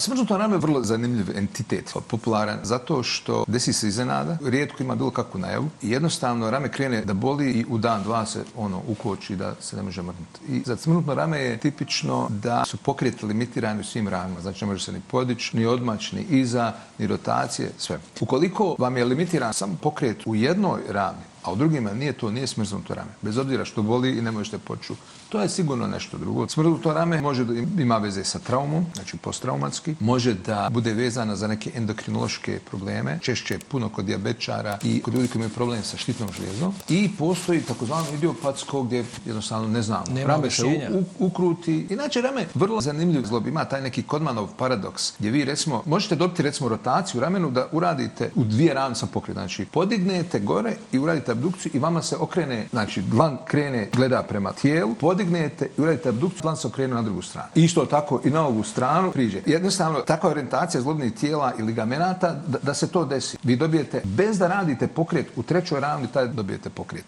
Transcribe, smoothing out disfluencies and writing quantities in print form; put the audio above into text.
Smrznuto rame je vrlo zanimljiv entitet, popularan, zato što desi se iznenada, rijetko ima bilo kakvu najavu i jednostavno rame krene da boli i u dan, dva se ukoči da se ne može mrdnuti. I za smrznuto rame je tipično da su pokreti limitirani u svim ramima, znači ne može se ni podići, ni odmać, ni iza, ni rotacije, sve. Ukoliko vam je limitiran samo pokret u jednoj rami, a u drugima nije smrznuto rame. Bez obzira što boli i ne možete poču. To je sigurno nešto drugo. Smrznuto rame može da ima veze sa traumom, znači posttraumatski. Može da bude vezana za neke endokrinološke probleme, češće puno kod dijabetičara i kod ljudi koji imaju problem sa štitnom žlijezom. I postoji takozvano idiopatsko gdje jednostavno ne znamo. Rame se ukruti. Inače rame vrlo zanimljiv zlob. Ima taj neki Kodmanov paradoks gdje vi recimo možete dobiti recimo rotaciju u ramenu da uradite u dvije rame sa pokret. Znači podignete gore i uradite abdukciju i vama se okrene, znači dlan krene, gleda prema tijelu, podignete i uradite abdukciju, dlan se okrene na drugu stranu. Isto tako i na ovu stranu priđe. Jednostavno, takva orijentacija zglobnih tijela i ligamenata da se to desi. Vi dobijete, bez da radite pokret u trećoj ravni, taj dobijete pokret.